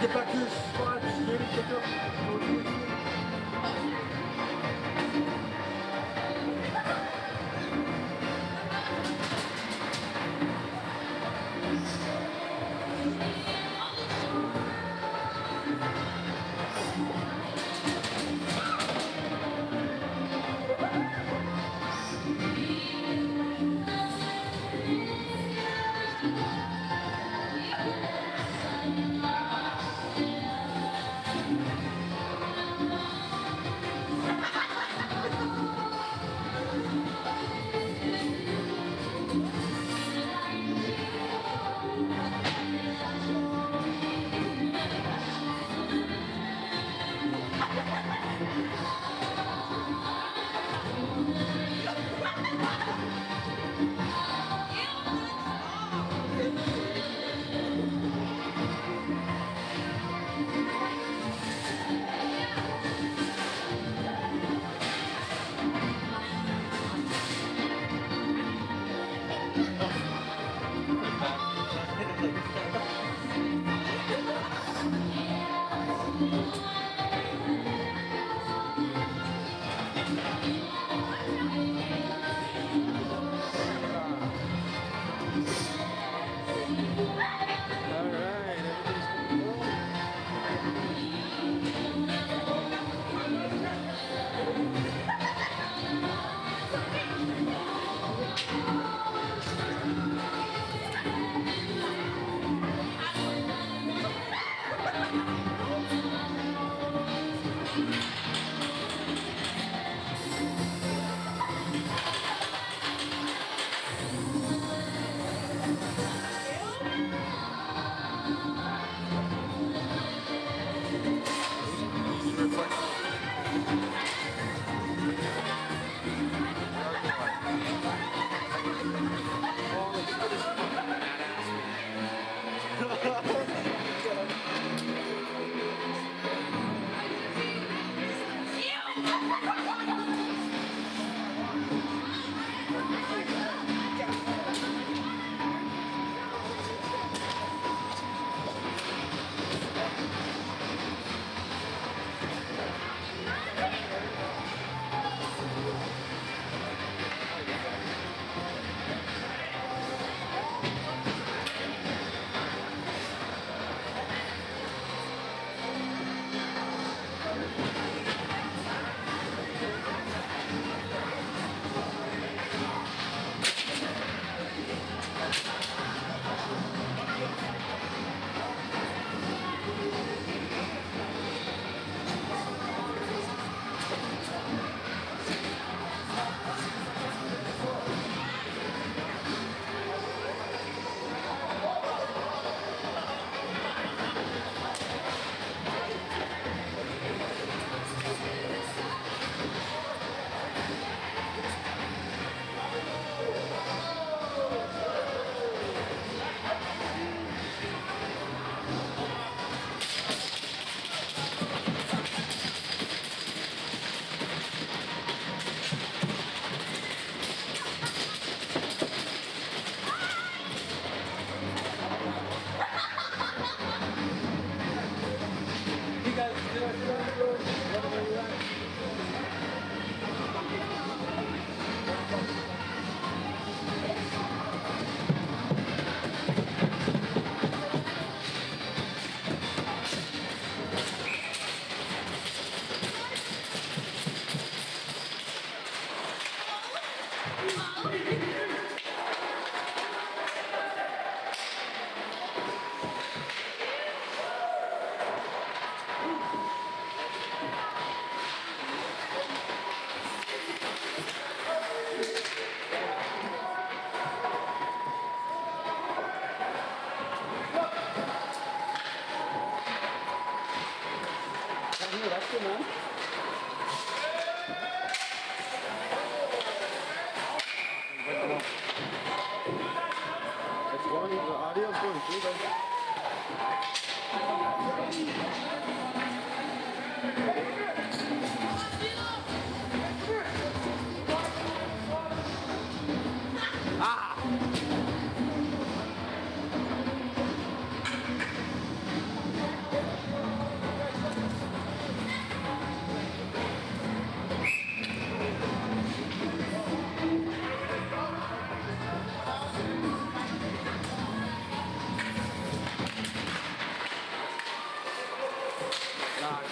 get back to your spot. Get it, pick up.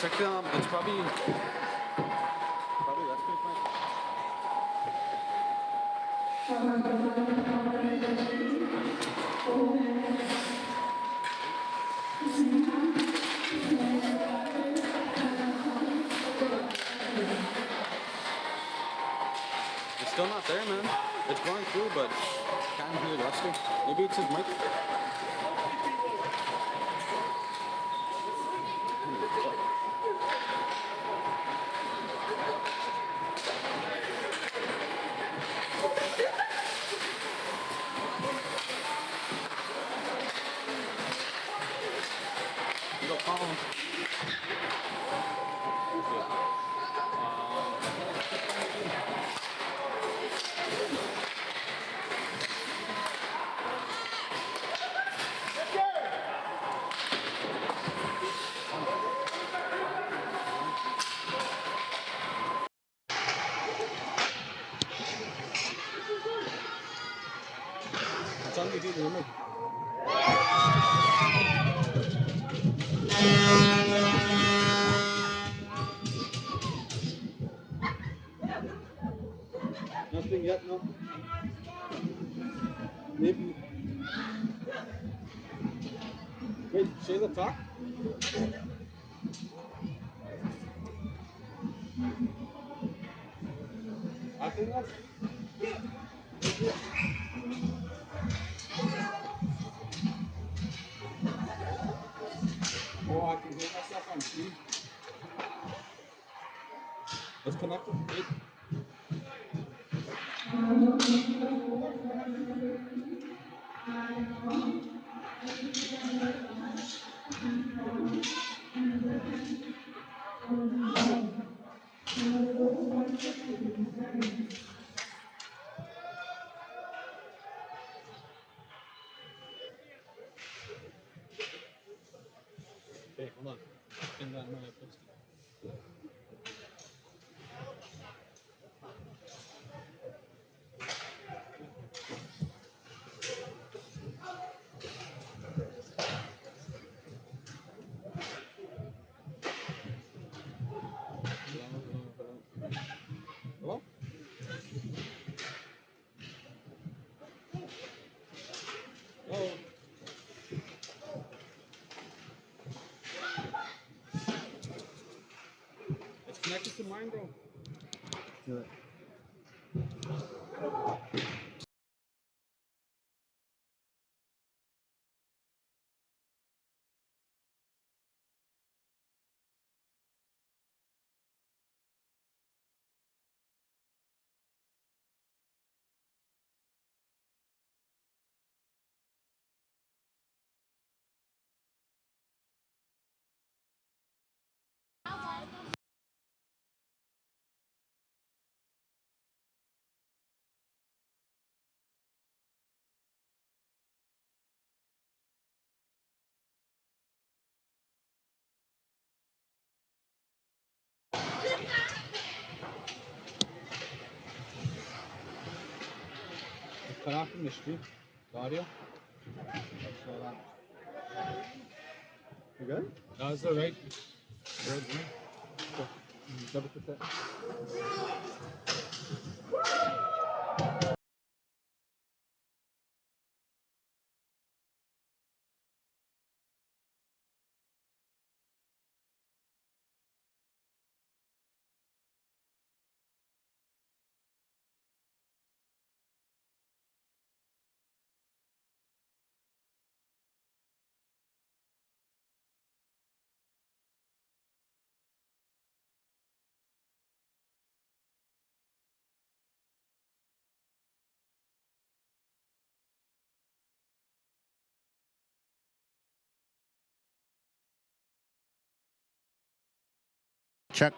Check it's probably that's pretty fine. It's still not there, man. It's going through, but can't hear the luster. Maybe it's his mic. You go call him. It's on YouTube, remember? Nothing yet, no. Maybe. Wait, Shayla, talk? Nothing else? Oh, I can hear myself on screen. Let's connect it. Wait. Okay, hold on. Pin that in my post. Hello? Oh. It's connected to mine, bro. Do it. Cut off from the stream. The audio. So you good? No, it's all right. Good, man. Cool. Double click that. Check.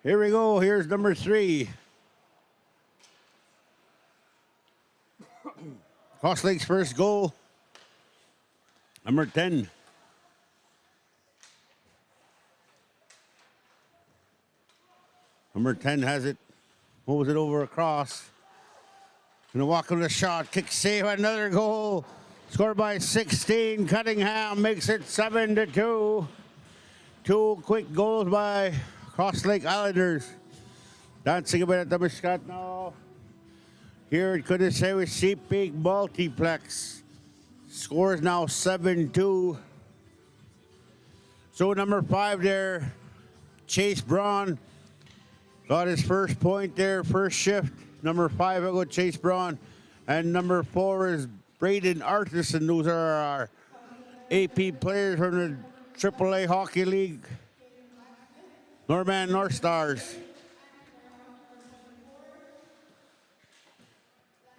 Here we go. Here's number 3. Cross Lake's first goal. Number 10. Number 10 has it. Moves it over across. Gonna walk on the shot. Kick save. Another goal. Scored by 16. Cunningham makes it 7-2. 2 quick goals by Cross Lake Islanders. Dancing a bit at the Muscat now. Here it could have said with Sheep Peak Multiplex. Scores now 7-2. So number 5 there, Chase Braun. Got his first point there, first shift. Number 5, I'll go Chase Braun. And number 4 is Braden Artisan. Those are our AP players from the AAA Hockey League. Norman North Stars.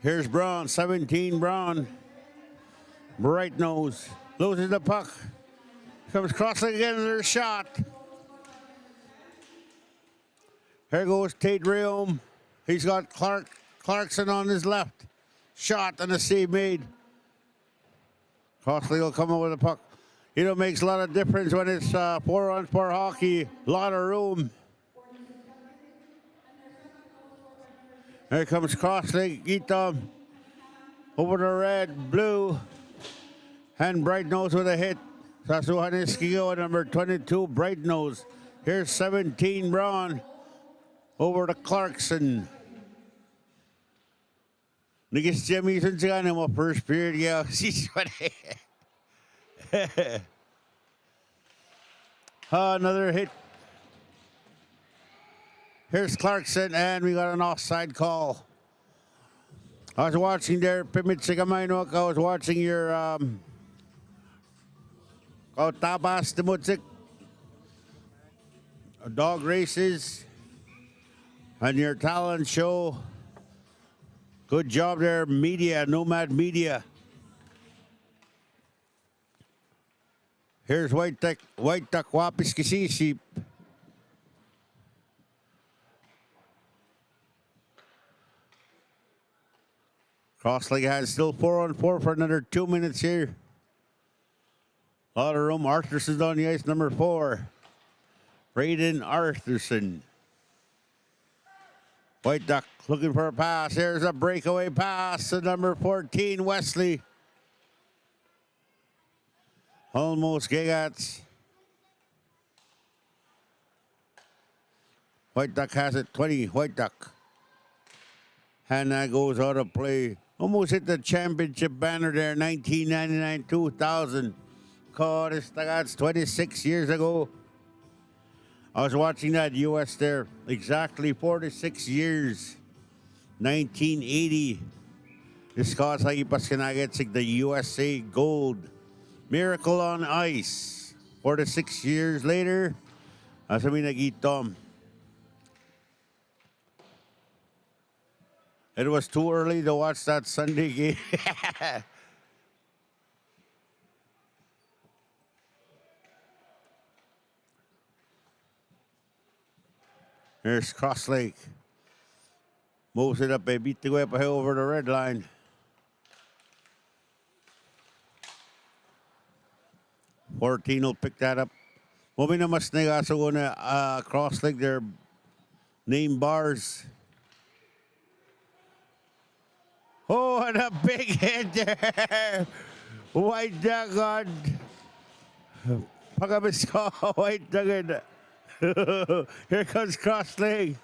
Here's Braun, 17 Braun. Bright nose. Loses the puck. Comes crossing again, another shot. Here goes Tate Realm. He's got Clarkson on his left. Shot and a save made. Crossley will come up with the puck. You know, it makes a lot of difference when it's 4-on-4 hockey. A lot of room. Here comes Crossley. Geetham over the red, blue. And Bright Nose with a hit. Sasuhaniskio, number 22, Bright Nose. Here's 17 Braun. Over to Clarkson. Niggas Jimmy since I know my first period, yeah. She's funny. Another hit. Here's Clarkson, and we got an offside call. I was watching there, Pimit Sigamainok. I was watching your Tabas Demutsik dog races and your talent show. Good job there, media, Nomad Media. Here's White Duck Wapis Kisisi. Crossley has still 4-on-4 for another 2 minutes here. A lot of room. Arthursen's on the ice, number 4. Braden Arthursen. White Duck looking for a pass. Here's a breakaway pass to number 14, Wesley. Almost Gigats. White Duck has it, 20, White Duck. And that goes out of play. Almost hit the championship banner there, 1999-2000. God, that's 26 years ago. I was watching that U.S. there, exactly 46 years. 1980. The Scots lagi pas kinagetsig the USA gold. Miracle on Ice. 46 years later, asa may nagitom. It was too early to watch that Sunday game. Here's Cross Lake. Moves it up, beat the way up over the red line. $14 will pick that up. Moving na mas negaso ko na Cross Lake, their name bars. Oh, and a big hit there. White Duck on. Pagabis ko, White Duck. Here comes Cross Lake.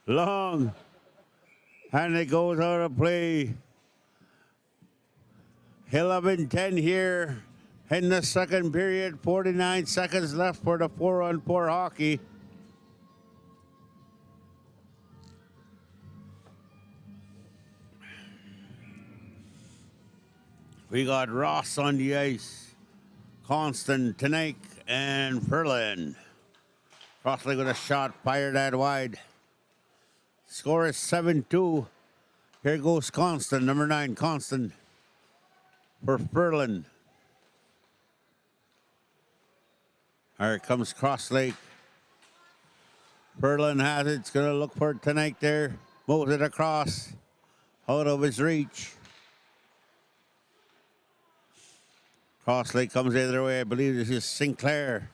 Long. And it goes out of play. 11-10 here in the second period. 49 seconds left for the 4-on-4 hockey. We got Ross on the ice, Constant, Tanake, and Ferlin. Crossley with a shot fired out wide. Score is 7-2. Here goes Constant, number 9, Constant for Ferlin. Here comes Cross Lake. Perlin has it. It's going to look for it tonight there. Moves it across. Out of his reach. Cross Lake comes the other way. I believe this is Sinclair.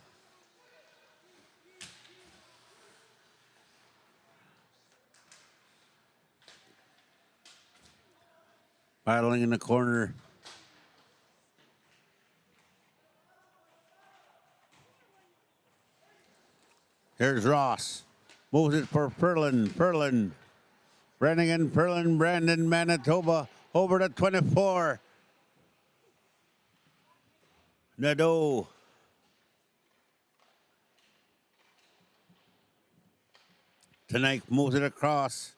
Battling in the corner. Here's Ross. Moves it for Perlin. Perlin. Brannigan, Perlin, Brandon, Manitoba. Over to 24. Nadeau. Tonight moves it across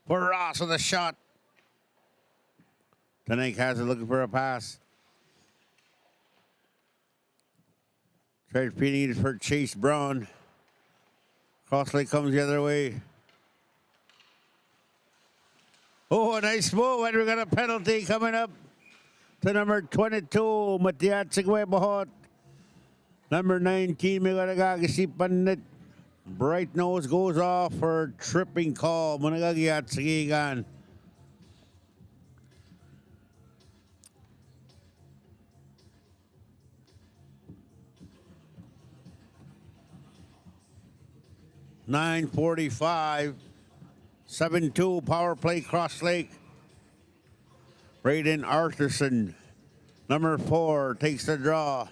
for Ross with a shot. Tonight has it looking for a pass. Tries feeding it for Chase Brown. Crossley comes the other way. Oh, a nice move, and we got a penalty coming up to number 22, Matiatsig Bahot. Number 19, may gagasipan net. Bright nose goes off for tripping call. Managagiatsigigan. .45, 7-2 power play Cross Lake. Braden Arthurson, number 4, takes the draw.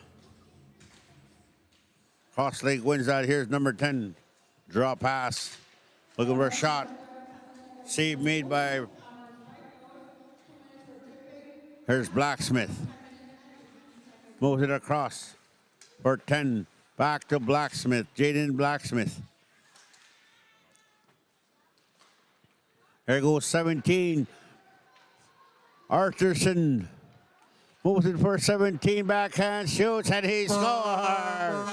Cross Lake wins that. Here's number 10. Draw pass. Looking for a shot. Save made by. Here's Blacksmith. Moves it across for 10. Back to Blacksmith. Jaden Blacksmith. There goes 17. Arthurson moves it for 17. Backhand shoots and he scores.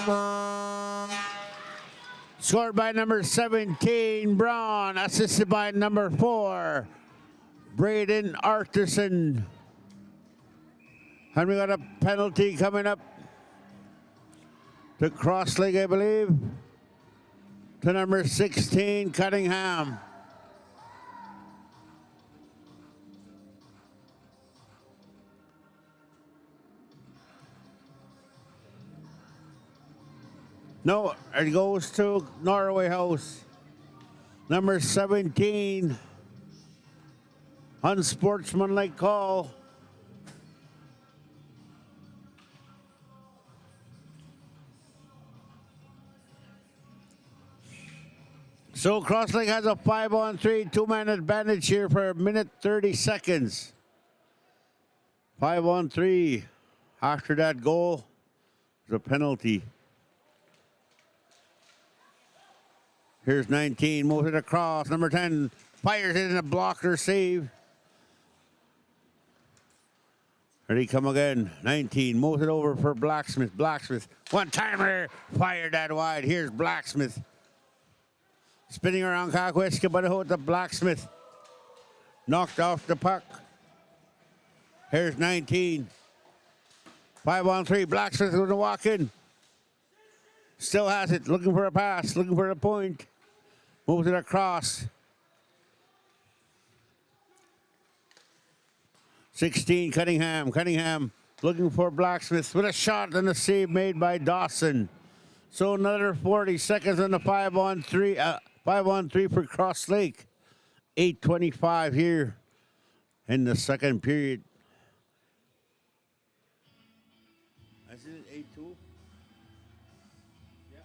Scored by number 17, Braun. Assisted by number 4, Braden Arthurson. And we got a penalty coming up to Cross Lake, I believe, to number 16, Cunningham. No, it goes to Norway House. Number 17, unsportsmanlike call. So Cross Lake has a 5-on-3, 2-man advantage here for a minute 30 seconds. 5-on-3. After that goal, there's a penalty. Here's 19, moves it across. Number 10 fires it in a blocker save. Ready, come again. 19, moves it over for Blacksmith. Blacksmith, one-timer, fired that wide. Here's Blacksmith. Spinning around Kakweska, but hold the Blacksmith. Knocked off the puck. Here's 19. 5-on-3, Blacksmith going to walk in. Still has it, looking for a pass, looking for a point. Moves it across. 16, Cunningham. Cunningham looking for Blacksmith with a shot and a save made by Dawson. So another 40 seconds on the 5-on-3. 5-on-3 for Cross Lake. 8:25 here in the second period. Is it 8-2? Yeah.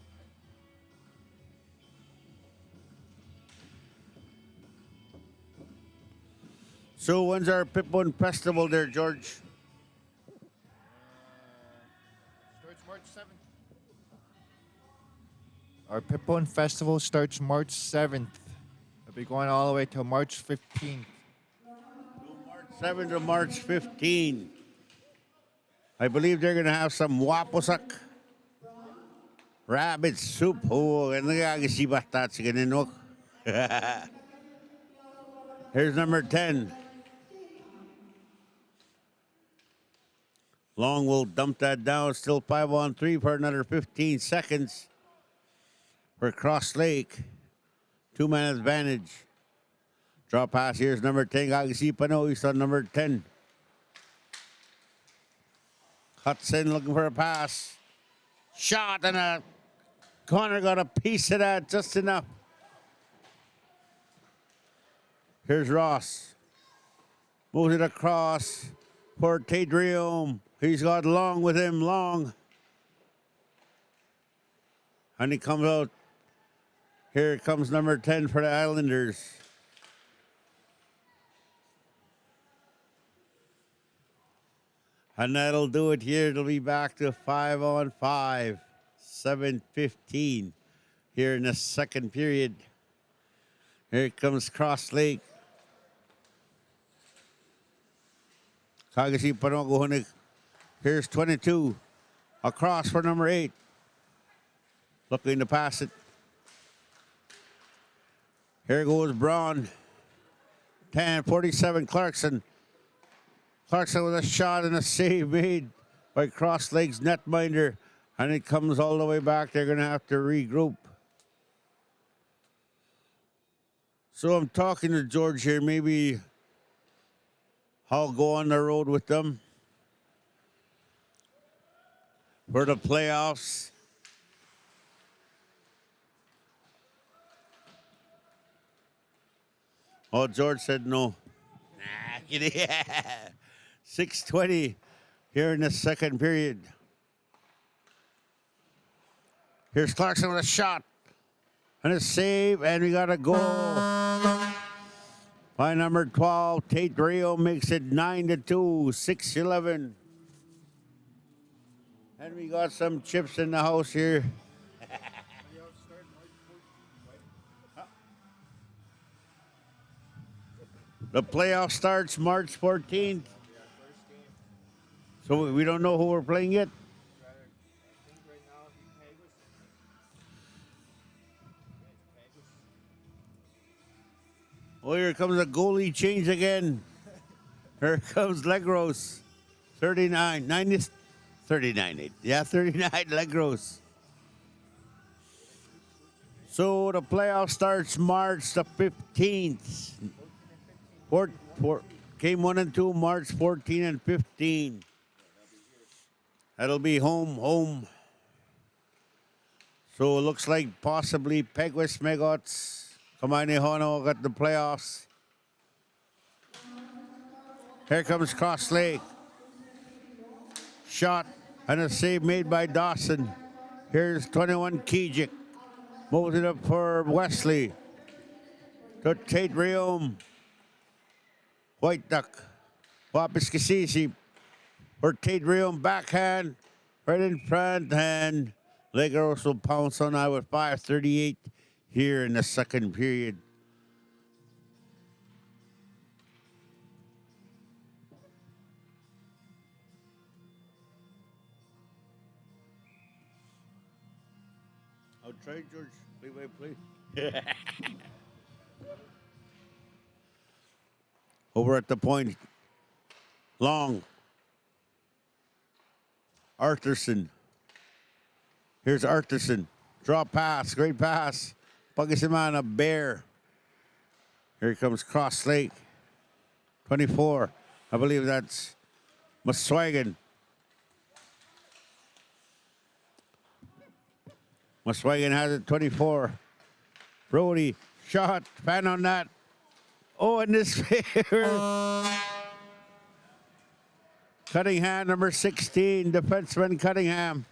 So when's our Pipon Festival there, George? Starts March 7th. Our Pipon Festival starts March 7th. It'll be going all the way till March 15th. March 7th to March 15th. I believe they're going to have some waposak. Rabbit soup. Oh, and here's number 10. Long will dump that down. Still 5-on-3 for another 15 seconds for Cross Lake. Two-man advantage. Draw pass. Here's number 10. Kaagisipan East on number 10. Hudson looking for a pass. Shot and a corner got a piece of that just enough. Here's Ross. Moves it across for Tadrium. He's got Long with him. Long. And he comes out. Here comes number 10 for the Islanders. And that'll do it here. It'll be back to 5-on-5. 7:15 here in the second period. Here comes Cross Lake. Kaagisipan going. Here's 22. Across for number 8. Looking to pass it. Here goes Braun. 10-47 Clarkson. Clarkson with a shot and a save made by Cross Lake's netminder. And it comes all the way back. They're going to have to regroup. So I'm talking to George here. Maybe I'll go on the road with them for the playoffs. Oh, George said no. Nah, yeah. 6:20 here in the second period. Here's Clarkson with a shot and a save, and we got a goal by number 12. Tate Rio makes it 9-2, 6-11. And we got some chips in the house here. The playoff starts March 14th. So we don't know who we're playing yet. Oh, here comes a goalie change again. Here comes Legros. 39. 39. Yeah, 39 Legros. So the playoff starts March the 15th. Game 1 and 2, March 14 and 15. That'll be home. So it looks like possibly Peguis Megots. Kamani Hono got the playoffs. Here comes Cross Lake. Shot and a save made by Dawson. Here's 21 Kijik. Moves it up for Wesley. To Tate Riom. White Duck. Wapis Kasisi. For Tate Riom backhand. Right in front. And Legros will pounce on I with 5:38 here in the second period. I'll try, George. Play. Over at the point. Long. Arthurson. Here's Arthurson. Draw pass. Great pass. Pagkasimana, Bear. Here comes Cross Lake. 24. I believe that's Maswagan. Maswagan has it, 24. Brody, shot, fan on that. Oh, and this favor. Cunningham, number 16, defenseman Cunningham.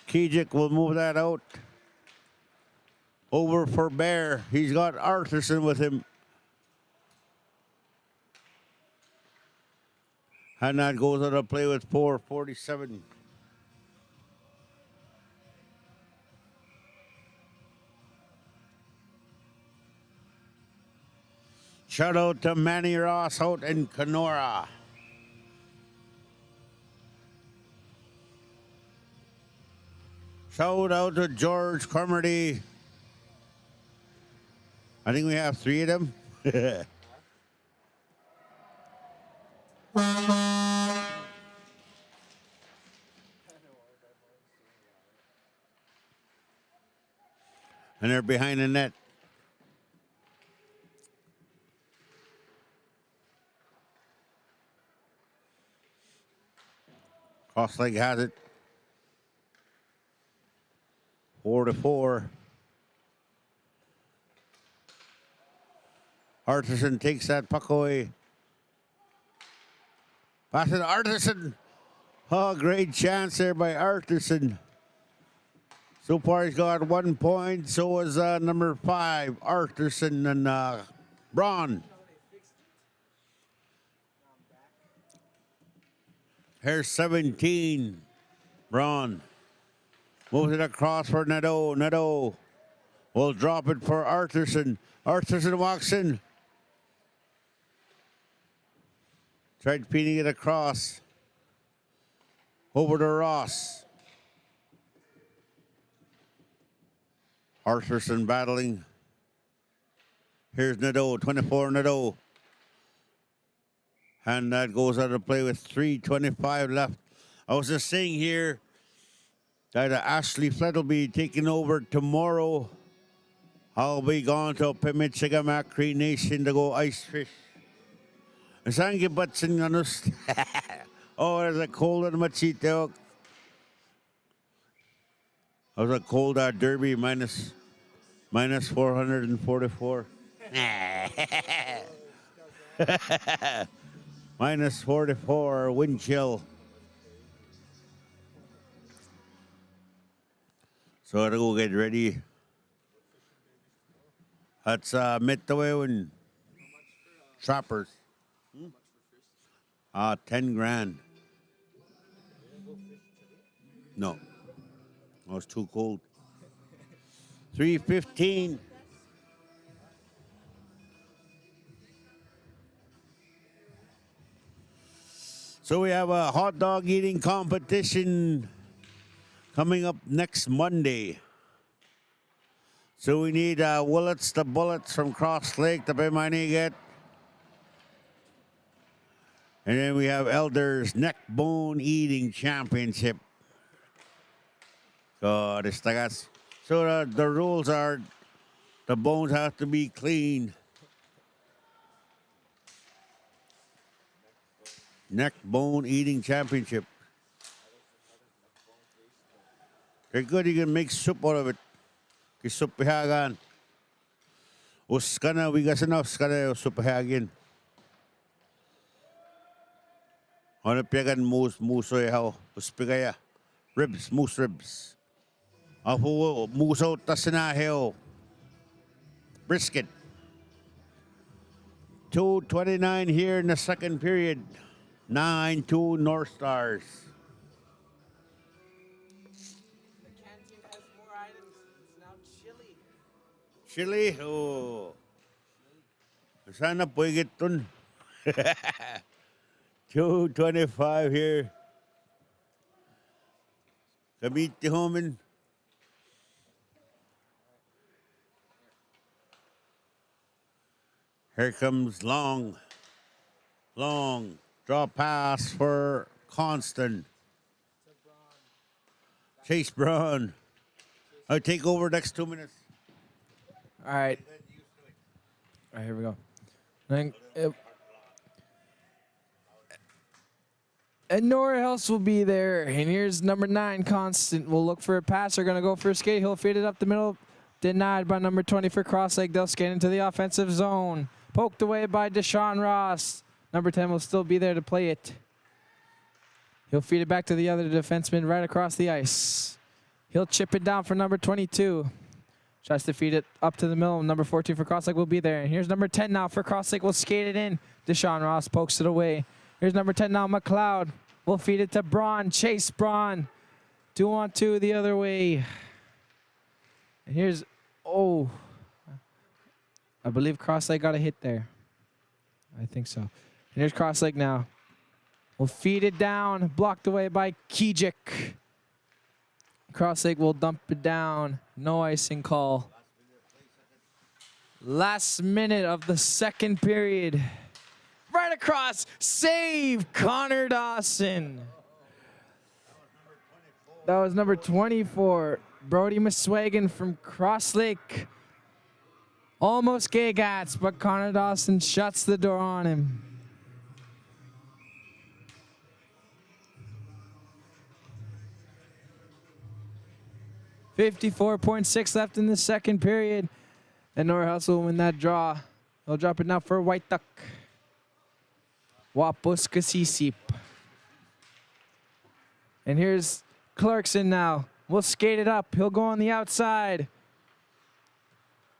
Kijik will move that out. Over for Bear. He's got Arthurson with him. And that goes on to play with 4:47. Shout out to Manny Ross out in Kenora. Shout out to George Carmody. I think we have 3 of them. And they're behind the net. Crossleg has it. 4-4. Artisan takes that puck away. Pass it to Artisan. Oh, great chance there by Artisan. So far, he's got 1 point. So was number 5, Artisan and Braun. Here's 17, Braun. Moves it across for Nadeau. Nadeau will drop it for Artisan. Artisan walks in. Tried feeding it across. Over to Ross. Artisan battling. Here's Nadeau, 24 Nadeau. And that goes out of play with 3:25 left. I was just saying here that Ashley Flett will be taking over tomorrow. I'll be gone to Pimichigamak Cree Nation to go ice fish. Saan gibatsin ganus? Oh, there's a cold on Machito. That was a cold derby minus 444. Minus 44 wind chill. So I'll go get ready. That's Midway and Trappers. 10 grand. No. It was too cold. 3:15. So we have a hot dog eating competition coming up next Monday. So we need Willets the Bullets from Cross Lake to pay money get. And then we have Elders Neck Bone Eating Championship. So the rules are the bones have to be clean. Neck Bone Eating Championship. They're good. You can make soup out of it. Soup pihagan. Uskana, we got enough skana soup pihagin. Ano piagan muso yaw. Uspigaya. Ribs, moose ribs. Apo muso tasinahew. Brisket. 2:29 here in the second period. 9-2 North Stars. The canteen has more items. It's now chili. Chili? Oh. Sana puigit dun. 2:25 here. Kabiti homin. Here comes long. Draw pass for Constant. Chase Braun. I'll take over next 2 minutes. All right. All right, here we go. And Norway House will be there. And here's number 9, Constant. We'll look for a pass. They're going to go for a skate. He'll feed it up the middle. Denied by number 20 for cross leg. They'll skate into the offensive zone. Poked away by Deshaun Ross. Number 10 will still be there to play it. He'll feed it back to the other defenseman right across the ice. He'll chip it down for number 22. Tries to feed it up to the middle. Number 14 for Crossleg will be there. And here's number 10 now for Crossleg. Will skate it in. Deshaun Ross pokes it away. Here's number 10 now, McLeod. Will feed it to Braun. Chase Braun. 2-on-2 the other way. And here's, I believe Crossleg got a hit there. I think so. And here's Crossleg now. Will feed it down. Blocked away by Kijik. Crossleg will dump it down. No icing call. Last minute of the second period. Right across. Save Connor Dawson. That was number 24. Brody Muswagon from Cross Lake. Almost Gagats, but Connor Dawson shuts the door on him. .54.6 left in the second period. And Norway House will win that draw. They'll drop it now for White Duck. Wapuskasisip. And here's Clarkson now. We'll skate it up. He'll go on the outside.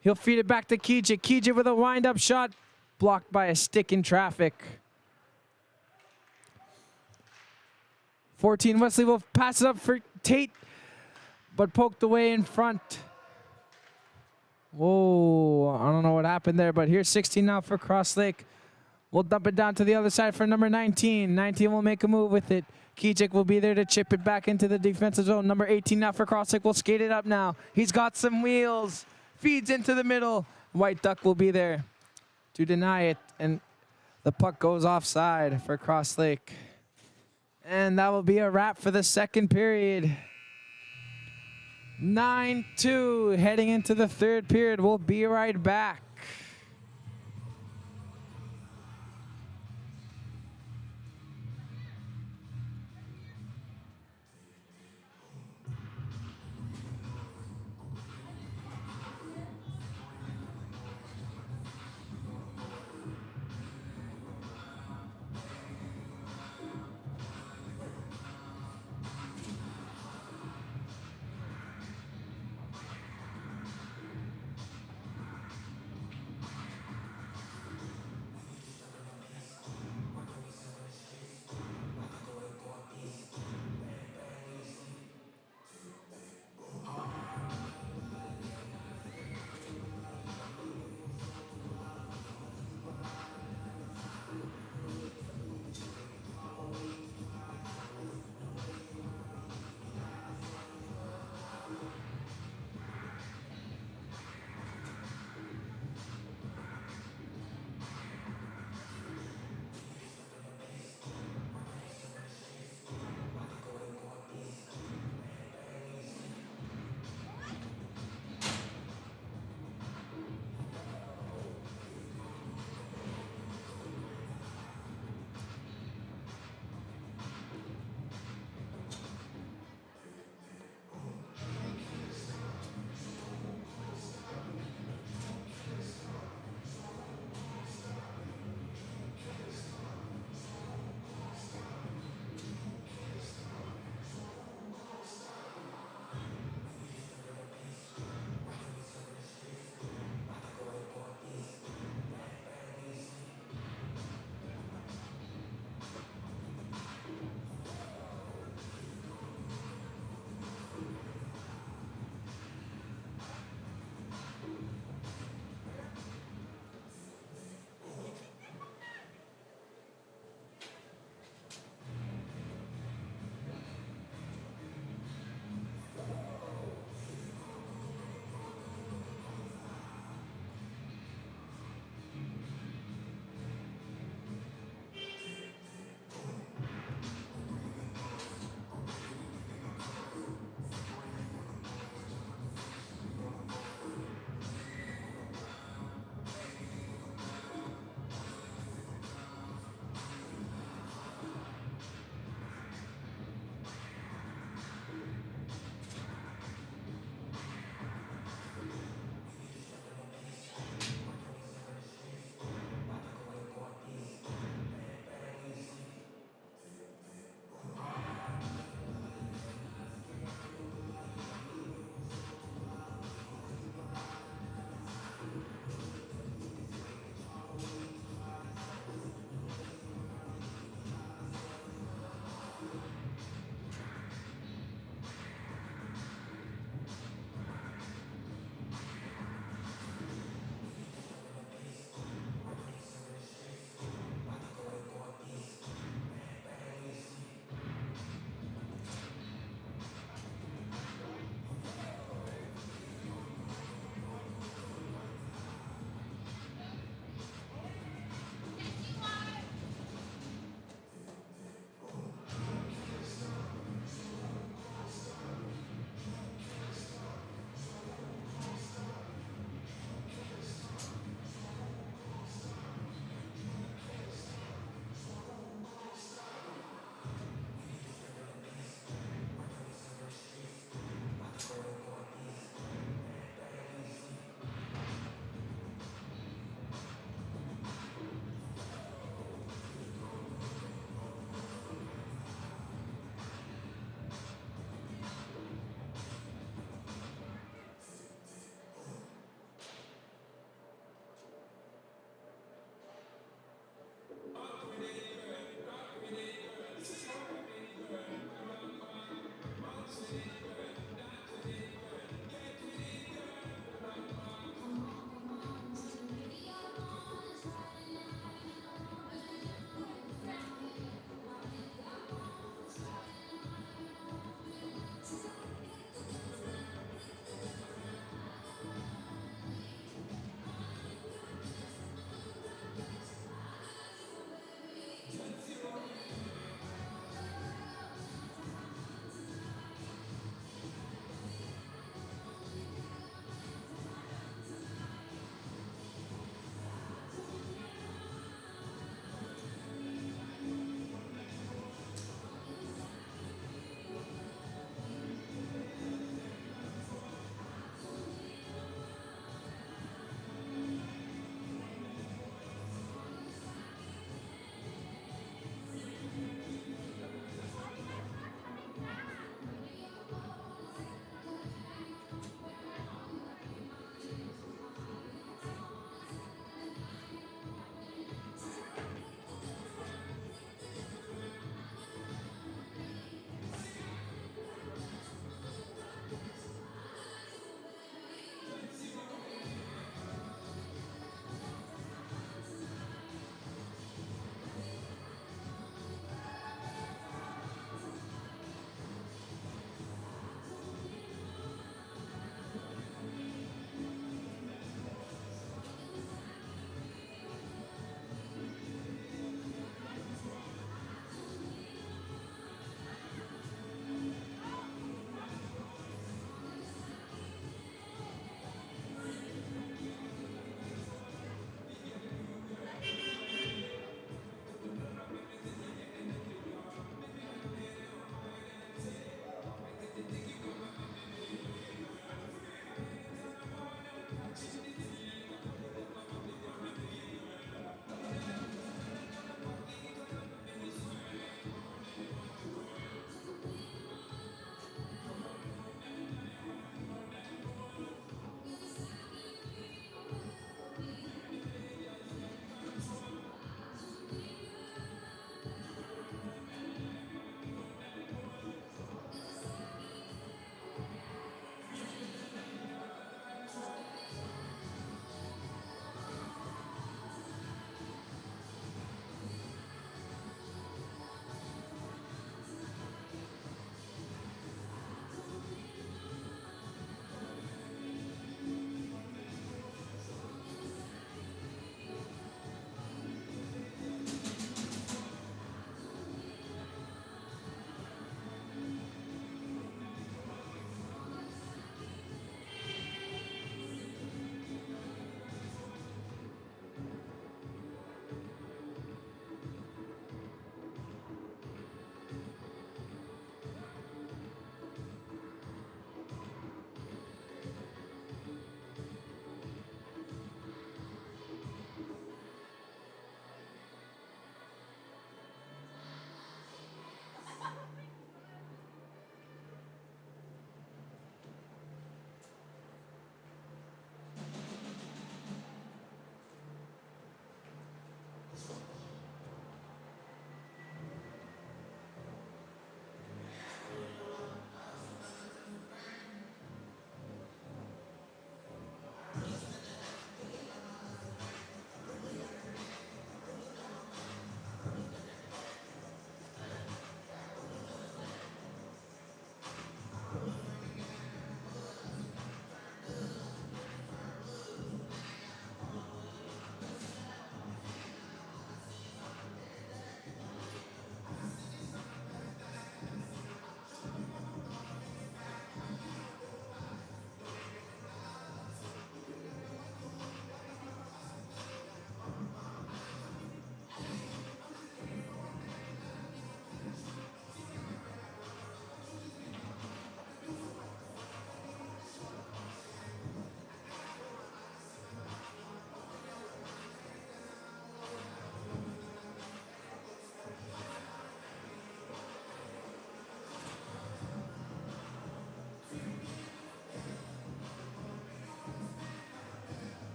He'll feed it back to Kijik. Kijik with a wind-up shot. Blocked by a stick in traffic. 14 Wesley will pass it up for Tate, but poked away in front. Whoa, I don't know what happened there, but here's 16 now for Cross Lake. We'll dump it down to the other side for number 19. 19 will make a move with it. Kijik will be there to chip it back into the defensive zone. Number 18 now for Cross Lake. We'll skate it up now. He's got some wheels. Feeds into the middle. White Duck will be there to deny it. And the puck goes offside for Cross Lake. And that will be a wrap for the second period. 9-2 heading into the third period. We'll be right back.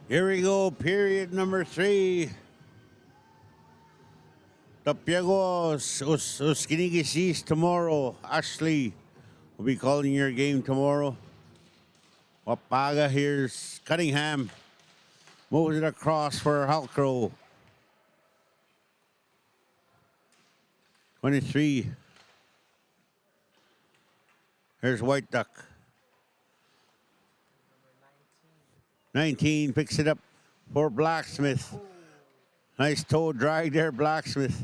Here we go, period number 3. Tapiagos, Uskinigisis tomorrow. Ashley will be calling your game tomorrow. Wapaga, here's Cunningham. Moves it across for Halcrow. 23. Here's White Duck. 19 picks it up for Blacksmith. Nice toe drag there, Blacksmith.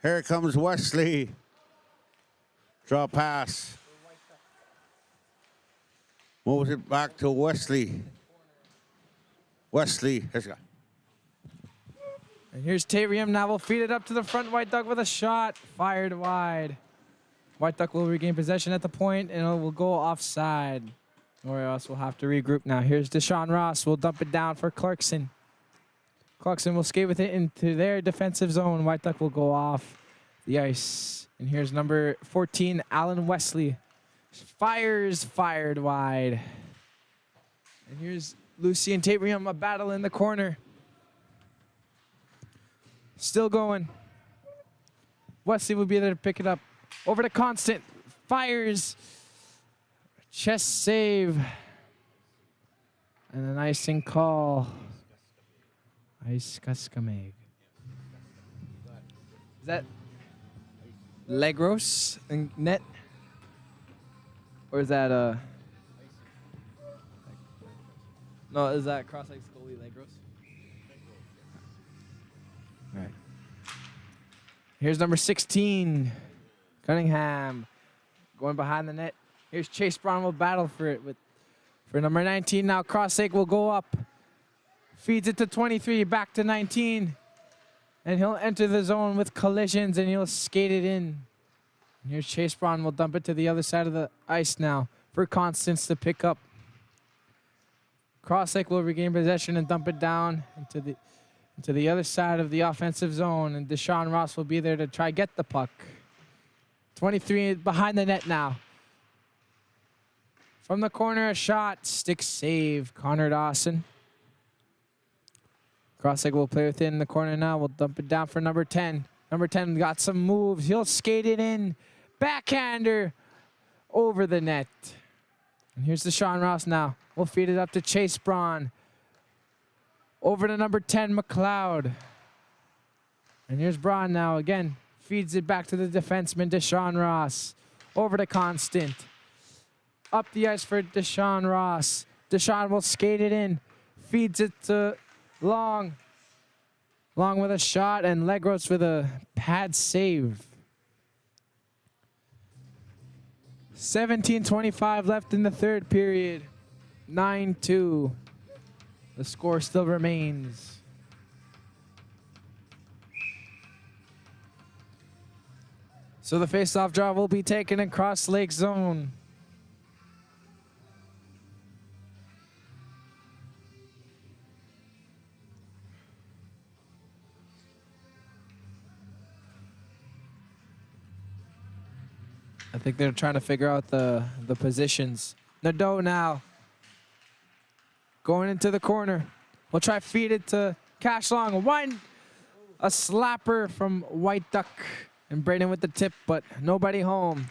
Here comes Wesley. Draw pass. Moves it back to Wesley. Wesley, let's go. And here's Tarium now. Will feed it up to the front. White Duck with a shot. Fired wide. White Duck will regain possession at the point, and it will go offside. Or else we'll have to regroup now. Here's Deshaun Ross. We'll dump it down for Clarkson. Clarkson will skate with it into their defensive zone. White Duck will go off the ice. And here's number 14, Alan Wesley. Fires, fired wide. And here's Lucy and Tabrium, a battle in the corner. Still going. Wesley will be there to pick it up. Over to Constant. Fires. Chest save. And an icing call. Ice Kaskameg. Is that Legros and net? Or is that no, is that cross-leg Scully Legros? All right. Here's number 16, Cunningham, going behind the net. Here's Chase Brown will battle for it for number 19. Now cross-leg will go up. Feeds it to 23, back to 19. And he'll enter the zone with collisions and he'll skate it in. And here's Chase Brown. Will dump it to the other side of the ice now for Constance to pick up. Crossek will regain possession and dump it down into the other side of the offensive zone. And Deshaun Ross will be there to try get the puck. 23 behind the net now. From the corner, a shot. Stick save. Connor Dawson. Crossek will play within the corner now. We'll dump it down for number 10. Number 10 got some moves. He'll skate it in. Backhander over the net. And here's Deshaun Ross now. We'll feed it up to Chase Braun. Over to number 10, McLeod. And here's Braun now again. Feeds it back to the defenseman, Deshaun Ross. Over to Constant. Up the ice for Deshaun Ross. Deshaun will skate it in. Feeds it to Long. Long with a shot and Legros with a pad save. 17:25 left in the third period. 9-2. The score still remains. So the face-off draw will be taken across Lake Zone. I think they're trying to figure out the positions. Nadeau now. Going into the corner. We'll try feed it to Cash Long. A slapper from White Duck. And Braden with the tip, but nobody home.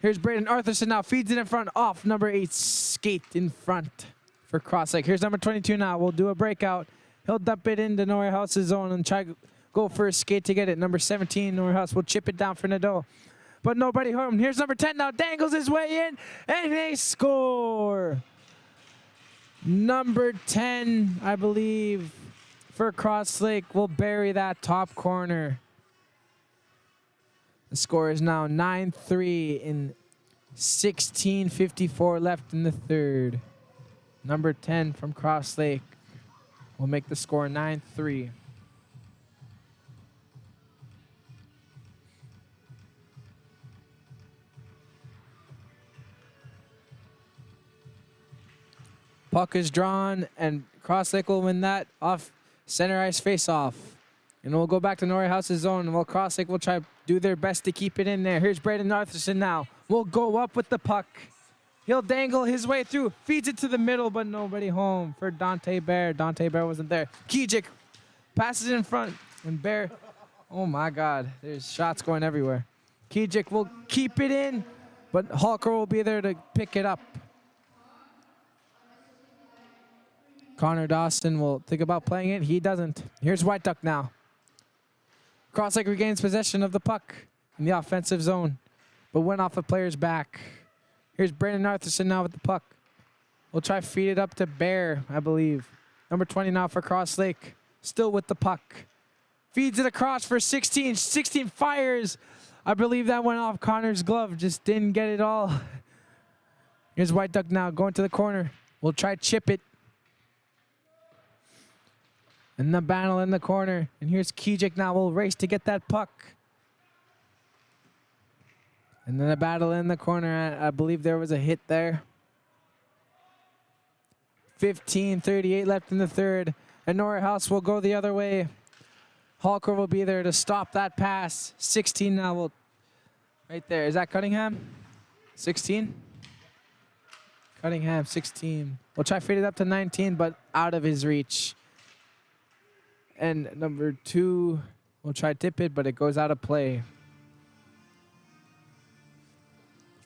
Here's Braden Arthurson now. Feeds it in front. Off number 8. Skate in front for Crossleg. Here's number 22 now. We'll do a breakout. He'll dump it into Norway House's zone and try go for a skate to get it. Number 17, Norway House will chip it down for Nadeau. But nobody home. Here's number 10 now. Dangles his way in, and they score. Number 10, I believe, for Cross Lake will bury that top corner. The score is now 9-3 in 16:54 left in the third. Number 10 from Cross Lake will make the score 9-3. Puck is drawn, and Cross Lake will win that off center ice face-off. And we'll go back to Norway House's zone, and Cross Lake will try to do their best to keep it in there. Here's Braden Arthurson now. We'll go up with the puck. He'll dangle his way through. Feeds it to the middle, but nobody home for Dante Bear. Dante Bear wasn't there. Kijik passes it in front. And Bear, oh my God, there's shots going everywhere. Kijik will keep it in, but Halker will be there to pick it up. Connor Dawson will think about playing it. He doesn't. Here's White Duck now. Crosslake regains possession of the puck in the offensive zone, but went off a player's back. Here's Brandon Arthurson now with the puck. We'll try to feed it up to Bear, I believe. Number 20 now for Crosslake. Still with the puck. Feeds it across for 16. 16 fires. I believe that went off Connor's glove. Just didn't get it all. Here's White Duck now going to the corner. We'll try to chip it. And the battle in the corner. And here's Kijik now. We'll race to get that puck. And then a battle in the corner. I believe there was a hit there. 15:38 left in the third. And Norway House will go the other way. Halker will be there to stop that pass. 16 now. Will right there. Is that Cunningham? 16? Cunningham, 16. We'll try to feed it up to 19, but out of his reach. And number 2 will try to tip it, but it goes out of play.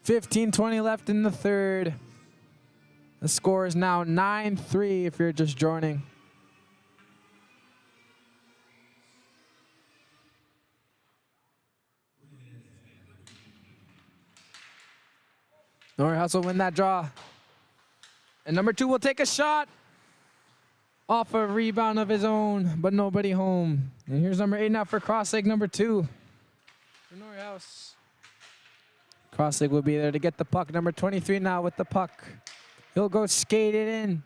15:20 left in the third. The score is now 9-3 if you're just joining. Norway House will win that draw. And number 2 will take a shot off a rebound of his own, but nobody home. And here's number 8 now for Crosslake, number 2 for Norway House. Crosslake will be there to get the puck. Number 23 now with the puck. He'll go skate it in.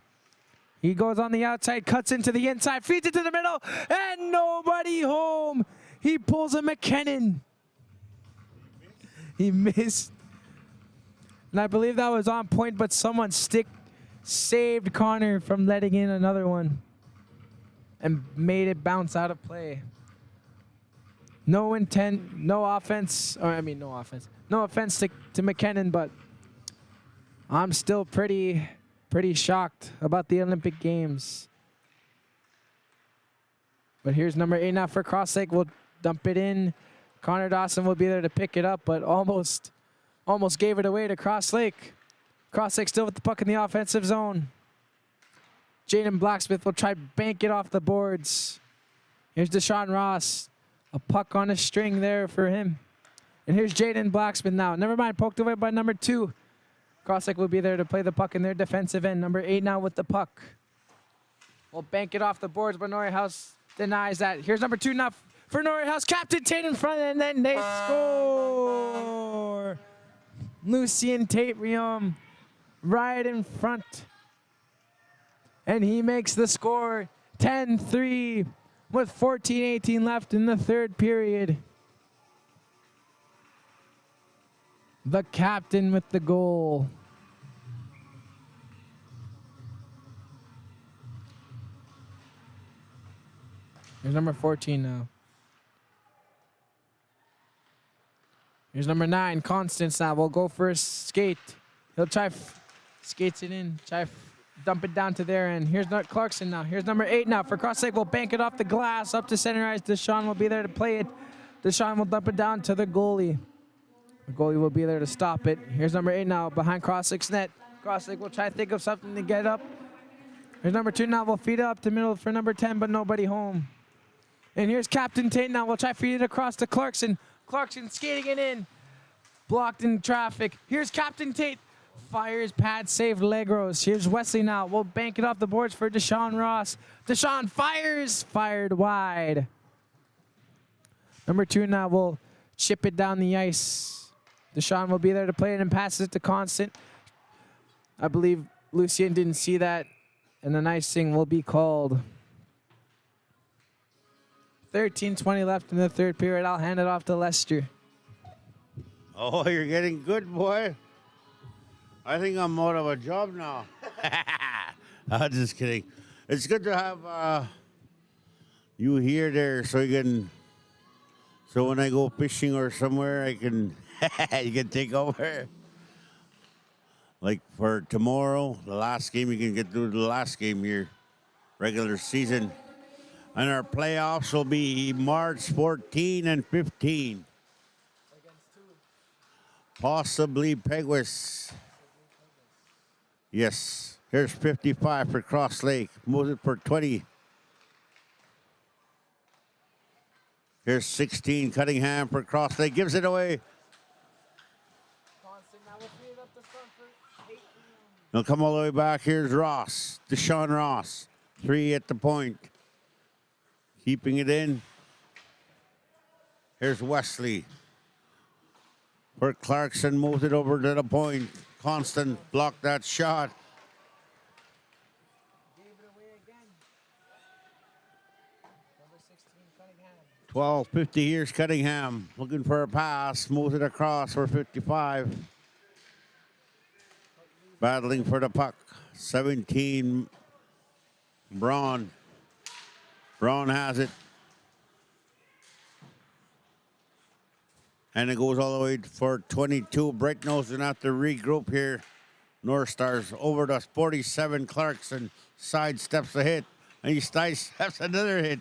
He goes on the outside, cuts into the inside, feeds it to the middle, and nobody home. He pulls a McKinnon. He missed. And I believe that was on point, but someone saved Connor from letting in another one and made it bounce out of play. No intent, no offense, or I mean no offense. No offense to McKinnon, but I'm still pretty shocked about the Olympic Games. But here's number 8 now for Crosslake. We'll dump it in. Connor Dawson will be there to pick it up, but almost gave it away to Crosslake. Crosslake still with the puck in the offensive zone. Jaden Blacksmith will try to bank it off the boards. Here's Deshaun Ross. A puck on a string there for him. And here's Jaden Blacksmith now. Never mind, poked away by number 2. Crosslake will be there to play the puck in their defensive end. Number 8 now with the puck. We'll bank it off the boards, but Norway House denies that. Here's number 2 now for Norway House. Captain Tate in front, and then they score. Lucien Tate-Riom right in front. And he makes the score 10-3 with 14:18 left in the third period. The captain with the goal. Here's number 14 now. Here's number 9, Constance now. We'll go for a skate. He'll try skates it in, dump it down to there. And here's Clarkson now. Here's number 8 now for Crosslake. We'll bank it off the glass up to center ice. Deshaun will be there to play it. Deshaun will dump it down to the goalie. The goalie will be there to stop it. Here's number 8 now behind Crosslake's net. Crosslake will try to think of something to get up. Here's number 2 now. We'll feed it up to middle for number 10, but nobody home. And here's Captain Tate now. We'll try to feed it across to Clarkson. Clarkson skating it in. Blocked in traffic. Here's Captain Tate. Fires pad save Legros. Here's Wesley now. We'll bank it off the boards for Deshaun Ross. Deshaun fires. Fired wide. Number 2 now will chip it down the ice. Deshaun will be there to play it and passes it to Constant. I believe Lucien didn't see that, and an icing will be called. 13:20 left in the third period. I'll hand it off to Lester. Oh, you're getting good, boy. I think I'm out of a job now. I'm just kidding. It's good to have you here there so when I go fishing or somewhere, I can you can take over. Like for tomorrow, the last game, you can get through the last game here, regular season. And our playoffs will be March 14 and 15. Possibly Peguis. Yes. Here's 55 for Cross Lake. Moves it for 20. Here's 16, Cunningham for Cross Lake. Gives it away. They'll come all the way back. Here's Ross. Deshaun Ross. 3 at the point. Keeping it in. Here's Wesley. For Clarkson, moves it over to the point. Constant blocked that shot. 12-50, here's Cunningham. Looking for a pass. Moves it across for 55. Battling for the puck. 17, Braun. Braun has it. And it goes all the way for 22. Breaknose and have to regroup here. North Stars over to 47. Clarkson sidesteps a hit. And he sidesteps another hit.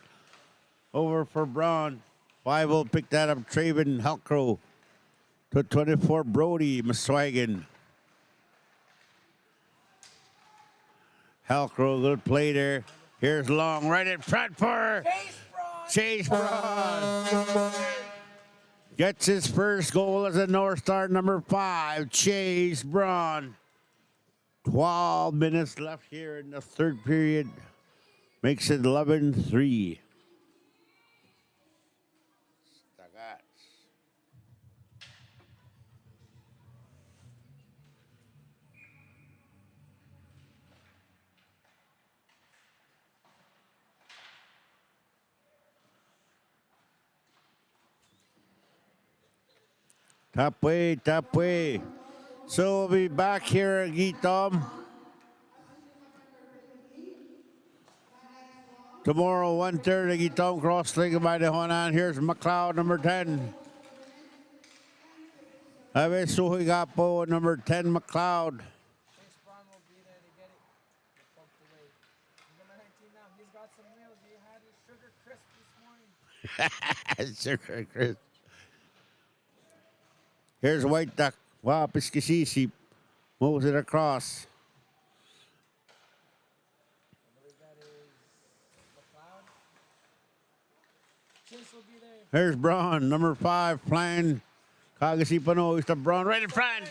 Over for Braun. 5 will pick that up. Traven Halcrow to 24. Brody Maswagan. Halcrow, good play there. Here's Long right in front for Chase Braun. Gets his first goal as a North Star, number 5, Chase Braun. 12 minutes left here in the third period. Makes it 11-3. Top way. So we'll be back here at Gitom. Tomorrow, 1:30, Gitom Cross Lake by the Honan. Here's McLeod, number 10. Ave Suhigapo, number 10, McLeod. Sugar crisp. Here's White Duck. Wow, Piskisisi. Moves it across. Here's Braun, number 5, playing Kagasi Pano. He's the Braun right in front.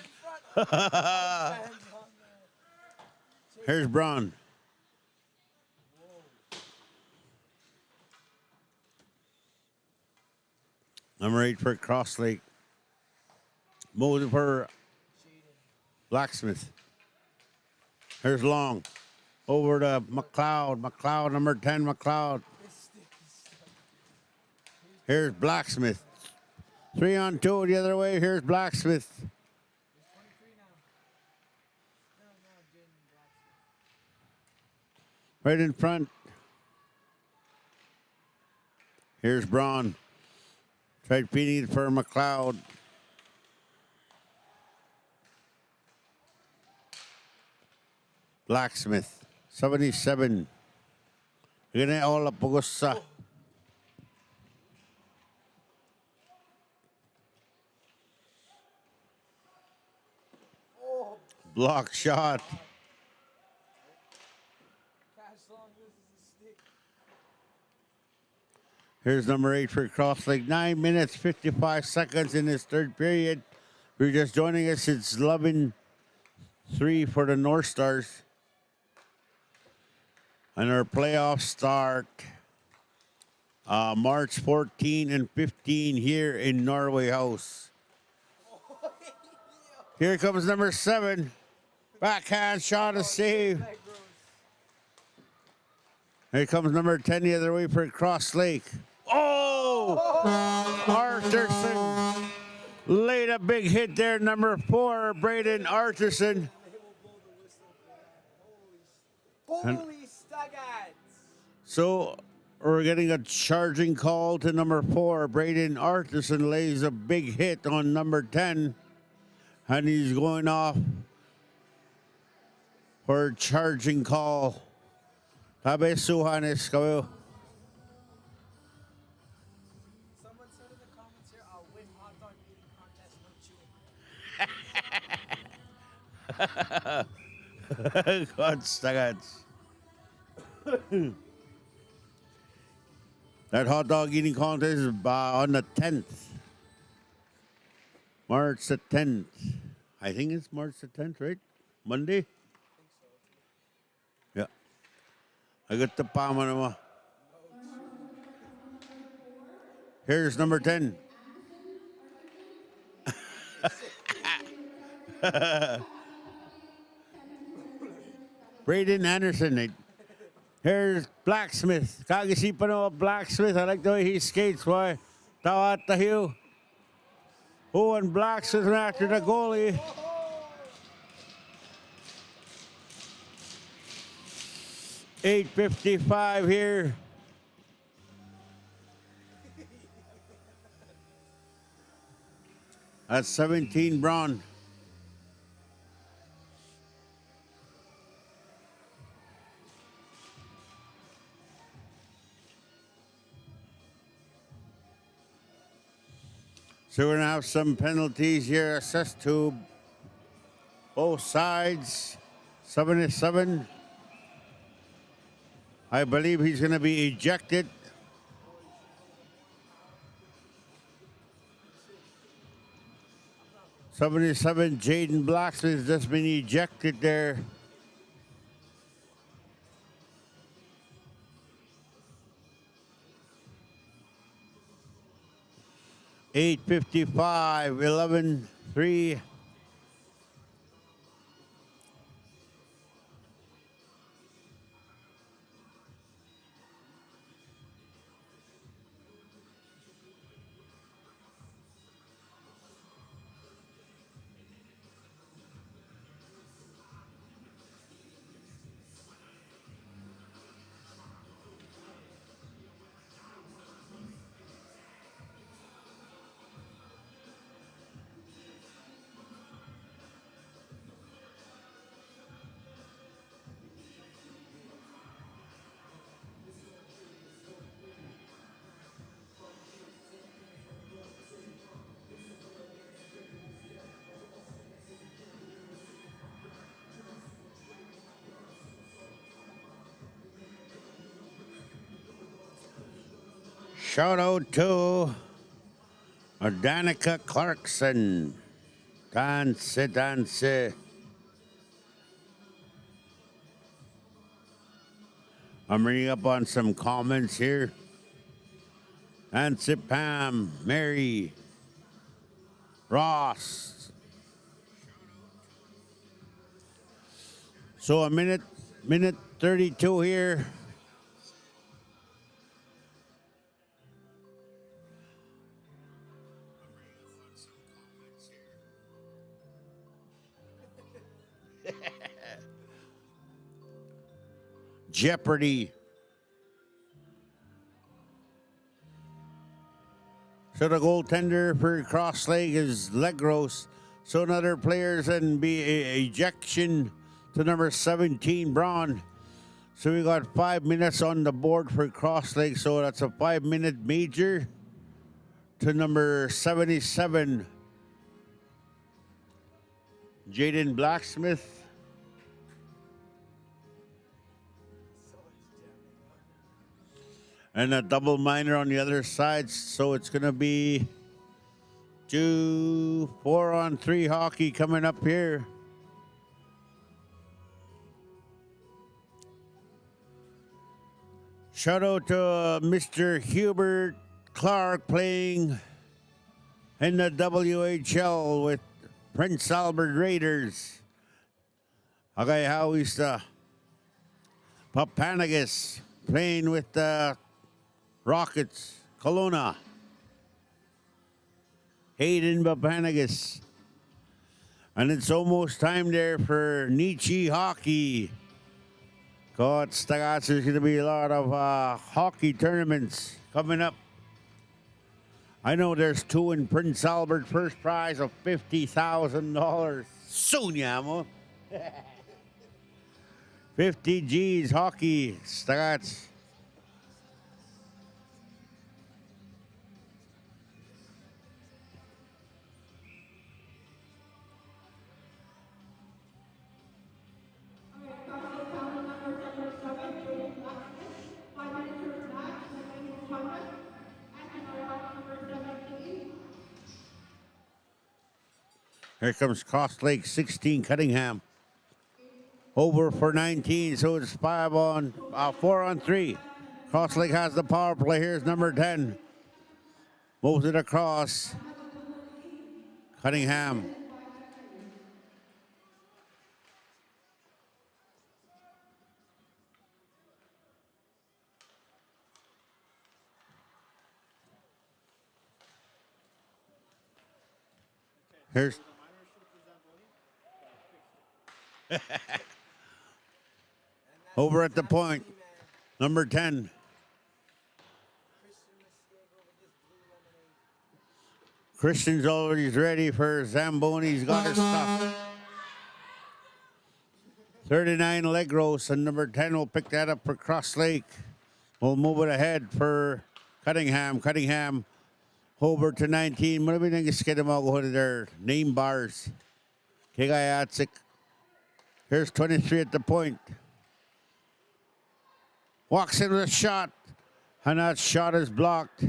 Here's Braun. Number 8 for Cross Lake. Moves for Blacksmith. Here's Long. Over to McLeod. McLeod, number 10, McLeod. Here's Blacksmith. 3-on-2 the other way. Here's Blacksmith. Right in front. Here's Braun. Tried feeding it for McLeod. Blacksmith, 77. Ganyan all Pugusa. Block shot. Here's number 8 for Cross Lake. 9 minutes, 55 seconds in this third period. If you're just joining us, it's 11-3 for the North Stars. And our playoffs start March 14 and 15 here in Norway House. Here comes number 7. Backhand shot, a save. Here comes number 10 the other way for Cross Lake. Oh! Arthurson laid a big hit there. Number 4, Braden Arthurson. So we're getting a charging call to number 4. Braden Arthurson lays a big hit on number 10. And he's going off for charging call. Tabesuhanes kayo. Someone said in the comments here, I'll win hot dog eating contest, no chewing. Gods, tagads. That hot dog eating contest is on the 10th. March the 10th. I think it's March the 10th, right? Monday? Yeah. I got the palm on. Here's number 10. Braden Anderson. Here's Blacksmith. Kagisipan mo Blacksmith. I like the way he skates, boy. Tawat tahiyo. Owen Blacksmith after the goalie. $8.55 here. That's 17 Braun. So we're going to have some penalties here assessed to both sides. 77. I believe he's going to be ejected. '77, Jaden Blacksmith has just been ejected there. $8.55, 11-3. Shout out to Danica Clarkson. Dance, dance. I'm reading up on some comments here. Dance, Pam, Mary, Ross. So a minute 32 here. Jeopardy. So the goaltender for cross leg is Legros. So another player's and be ejection to number 17, Braun. So we got 5 minutes on the board for cross leg. So that's a 5-minute major to number 77, Jaden Blacksmith. And a double minor on the other side. So it's going to be 4-on-3 hockey coming up here. Shout out to Mr. Hubert Clark playing in the WHL with Prince Albert Raiders. Okay, how is the Papanagas playing with the Rockets, Kelowna. Hayden Papanagas. And it's almost time there for Nietzsche hockey. God, there's going to be a lot of hockey tournaments coming up. I know there's 2 in Prince Albert, first prize of $50,000. Soon, Yamo. 50 G's hockey. Stats. Here comes Cross Lake 16 Cunningham. Over for 19, so it's 4 on 3. Cross Lake has the power play. Here's number 10. Moves it across. Cunningham. Here's over at the point. Number 10. Christian's already ready for Zamboni's got his stuff. 39 leg roast, and number 10 will pick that up for Cross Lake. We'll move it ahead for Cunningham. Cunningham over to 19. Marami nang iskeda mo ako their name bars. Kigayatsik. Here's 23 at the point. Walks in with a shot. And that shot is blocked.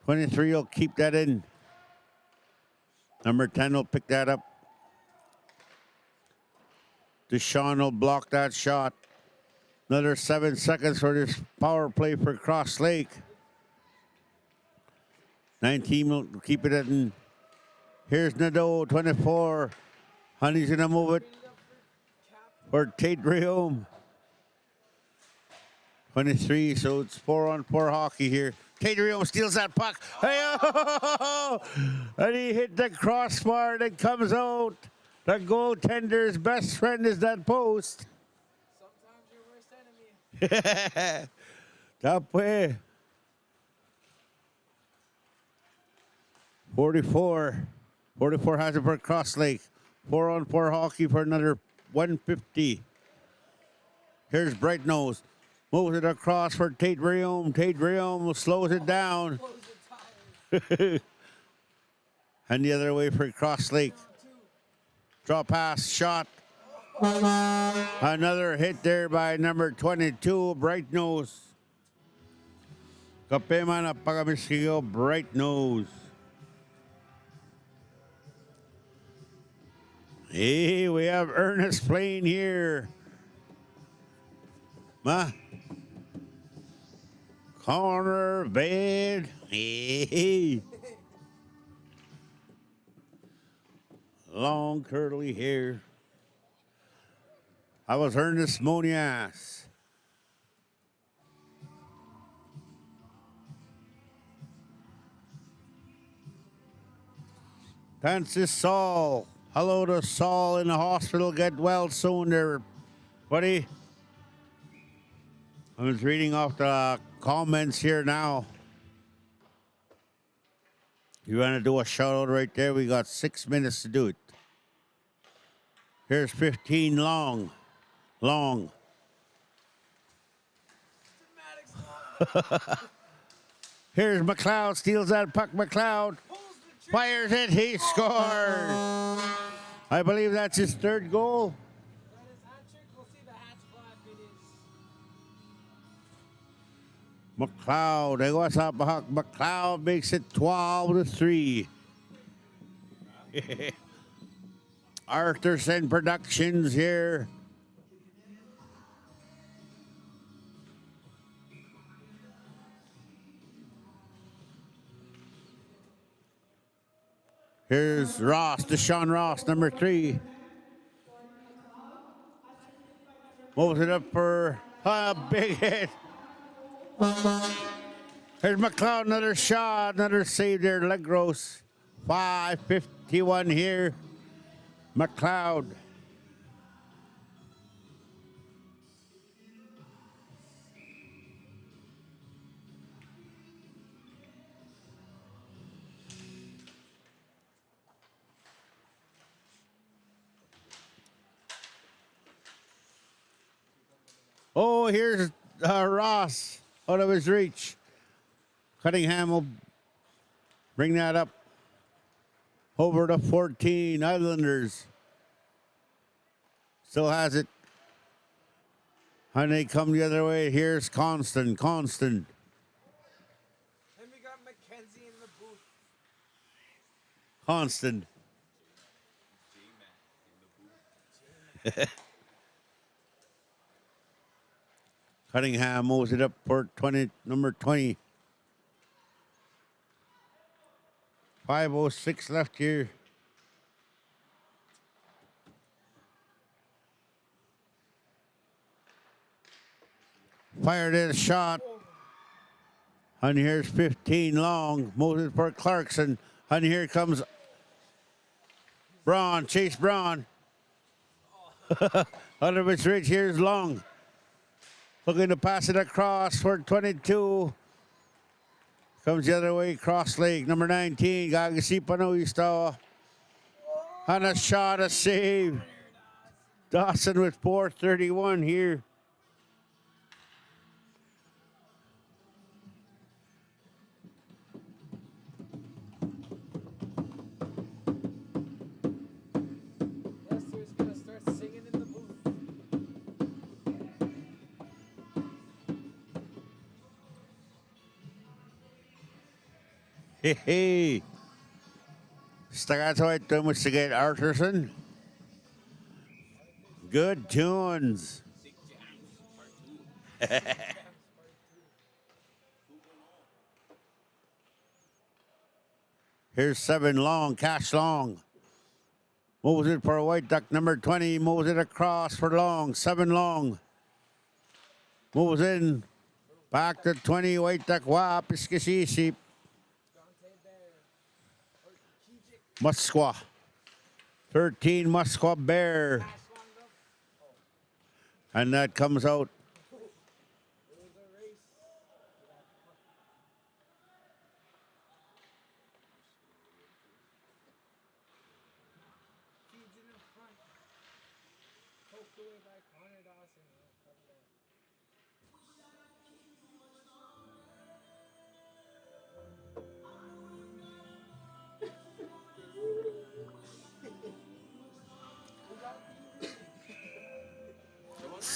23 will keep that in. Number 10 will pick that up. Deshaun will block that shot. Another 7 seconds for this power play for Cross Lake. 19 will keep it in. Here's Nadeau, 24. Honey's going to move it for Tate Reaume. 23, so it's 4-on-4 hockey here. Tate Reaume steals that puck. Hey, oh! And he hit the crossbar and it comes out. The goaltender's best friend is that post. Sometimes your worst enemy. Top way. 44. 44 has it for Cross Lake. 4-on-4 hockey for another 150. Here's Bright Nose. Moves it across for Tate Reaume. Tate Reaume slows it down. And the other way for Cross Lake. Draw pass, shot. Another hit there by number 22, Bright Nose. Kape man ang pagkamiskigo, Bright Nose. Hey, we have Ernest playing here. Corner bed. Hey. Long curly hair. I was Ernest Monias. Francis Saul. Hello to Saul in the hospital. Get well soon there, buddy. I was reading off the comments here now. You want to do a shout out right there? We got 6 minutes to do it. Here's 15 long. Here's McLeod, steals that puck. McLeod fires it, he scores. I believe that's his 3rd goal. That is hat trick. We'll see the hats fly if it is. McLeod, they what's up, Huck? McLeod makes it 12-3. Arthurson Productions here. Here's Ross, Deshaun Ross, number 3. Moves it up for a big hit. Here's McLeod, another shot, another save there, leg roast. 5:51 here. McLeod. Oh, here's Ross out of his reach. Cunningham will bring that up over to 14. Islanders still has it. And they come the other way. Here's Constant. And we got Mackenzie in the booth. Constant. Cunningham moves it up for 20, number 20. 5:06 left here. Fired in a shot. And here's 15 long. Moves it for Clarkson. And here comes Braun. Chase Braun. Out of his reach. Here's Long. Looking to pass it across for 22. Comes the other way, cross leg. Number 19, Gagasipanuista. And a shot, a save. Dawson with 4:31 here. Lester's gonna start singing in the booth. Hey. Stagato ito mo sige Arterson. Good tunes. Here's 7 long, Cash Long. Moves it for a White Duck, number 20. Moves it across for Long, 7 long. Moves in, back to 20, White Duck, Piskisisip. Musqua. 13, Musqua Bear. And that comes out.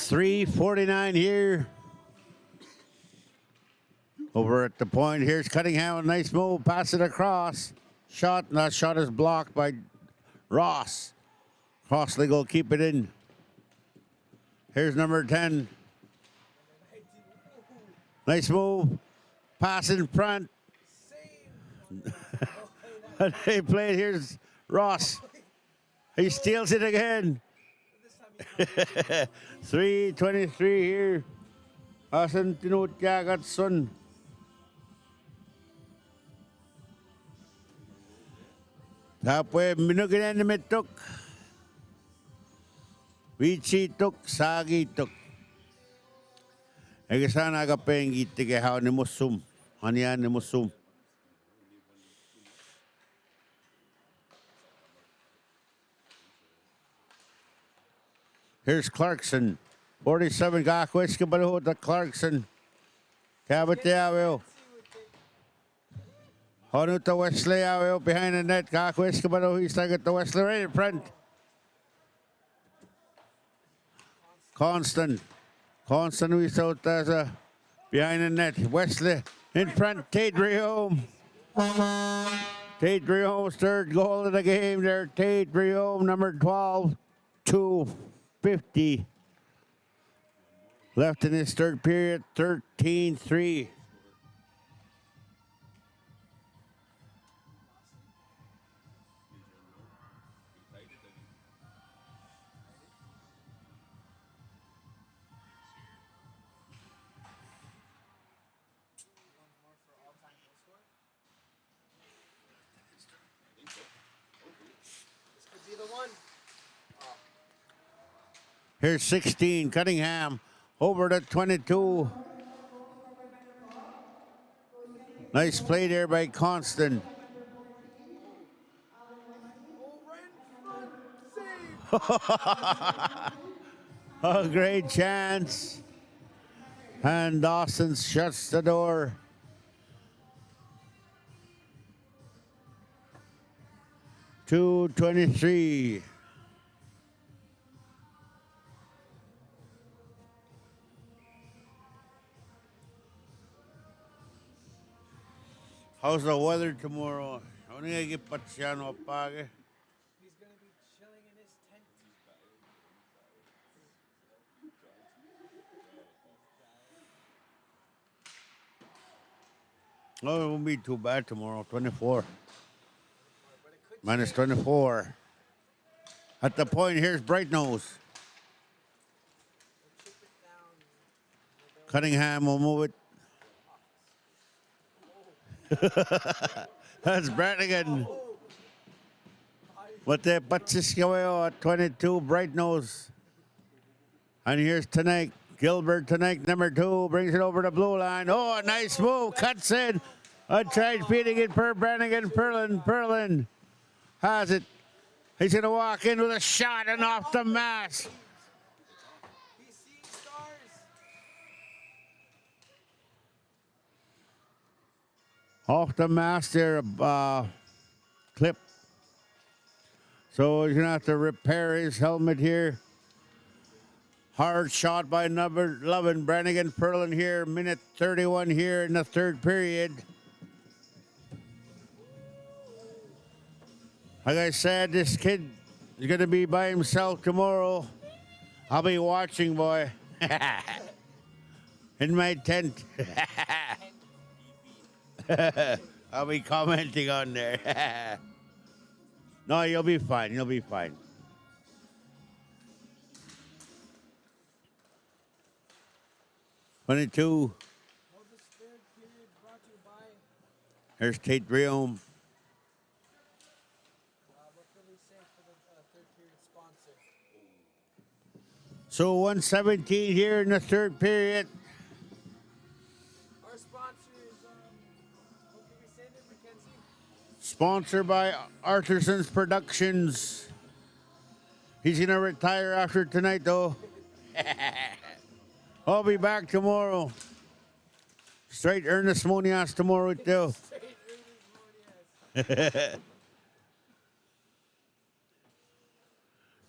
.349 here. Over at the point, here's Cunningham, a nice move, pass it across. Shot, and that shot is blocked by Ross. Crossley will keep it in. Here's number 10. Nice move, pass in front. They played, here's Ross. He steals it again. 3:23 here. Asan tinutyagat son. Tapos minuginan ni Mitok. Wichi tok, sagi tok. Egesana ka pengi tige haw ni musum. Anian ni musum. Here's Clarkson. 47 Gakwiska Baruho to Clarkson. Cabot Avil. Honuta Wesley Avil behind the net. Gakwiska Baruho. He's like at the Wesley right in front. Constant we saw as a behind the net. Wesley in front. Tate Rehome. Tate Rehome's third goal of the game there. Tate Rehome, number 12, 2:50 left in this third period. 13-3. Here's 16, Cunningham, over to 22. Nice play there by Constant. A great chance. And Dawson shuts the door. .223. How's the weather tomorrow? Ano nga gipatsyan o page? He's going to be chilling in his tent. Oh, it won't be too bad tomorrow. 24. Minus 24. At the point, here's Bright Nose. Cunningham will move it. That's Brannigan. But the Patsiskaweo at 22, Bright Nose. And here's Tanake. Gilbert Tanake, number 2, brings it over the blue line. Oh, a nice move. Cuts in. Tried feeding it per Brannigan. Perlin has it. He's going to walk in with a shot and off the mask. He sees stars. Off the mast there, clip. So he's going to have to repair his helmet here. Hard shot by number 11, Brannigan Perlin here. Minute 31 here in the third period. Like I said, this kid is going to be by himself tomorrow. I'll be watching, boy. In my tent. I'll be commenting on there. No, you'll be fine. You'll be fine. .22. Here's Tate Riom. So 117 here in the third period. Our sponsor is, what can we say there, Mackenzie? Sponsored by Artisans Productions. He's going to retire after tonight, though. I'll be back tomorrow. Straight Ernest Monias tomorrow, too.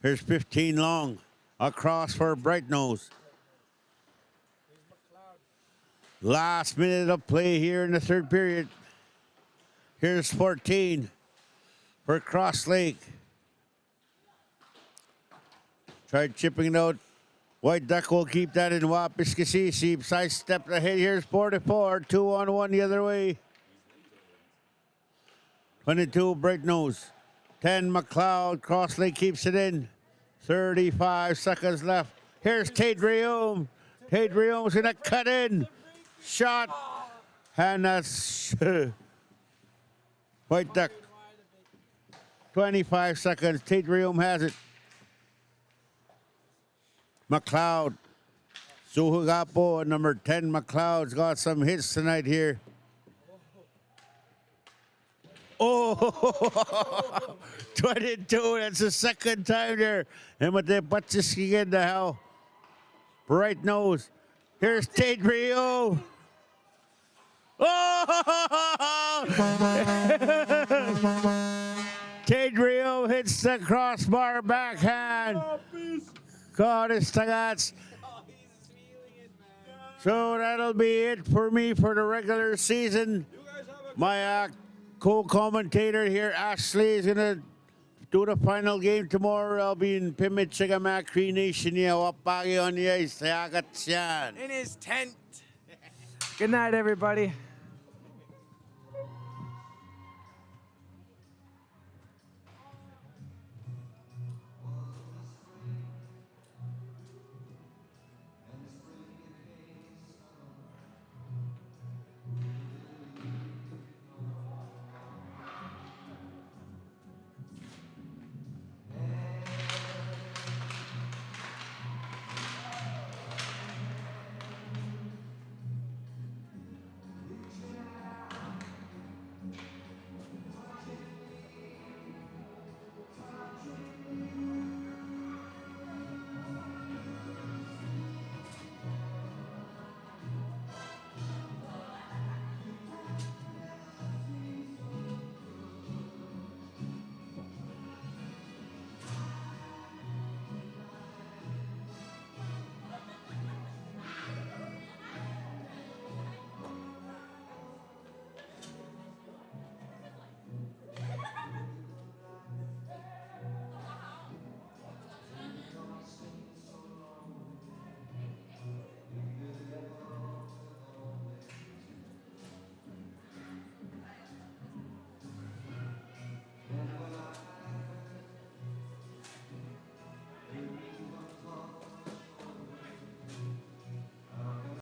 Here's 15 long. Across for Bright Nose. Last minute of play here in the third period. Here's 14 for Cross Lake. Tried chipping it out. White Duck will keep that in Wapiskasisi. Side step ahead. Here's 44. 2-on-1 the other way. 22 Bright Nose. 10 McLeod. Cross Lake keeps it in. 35 seconds left. Here's Tate Riom. Tate Riom's going to cut in. Shot. And that's White Duck. 25 seconds. Tate Riom has it. McLeod. Suhugapo, number 10. McLeod's got some hits tonight here. Oh, 22. That's the second time there. And with the Patsiski in the hell. Bright Nose. Here's Tate Rio. Oh! Tate Rio hits the crossbar backhand. God, it's Tagats. So that'll be it for me for the regular season. My co-commentator here, Ashley, is going to do the final game tomorrow. I'll be in Pimichigamac Cree Nation. Wapagi on the ice. In his tent. Good night, everybody.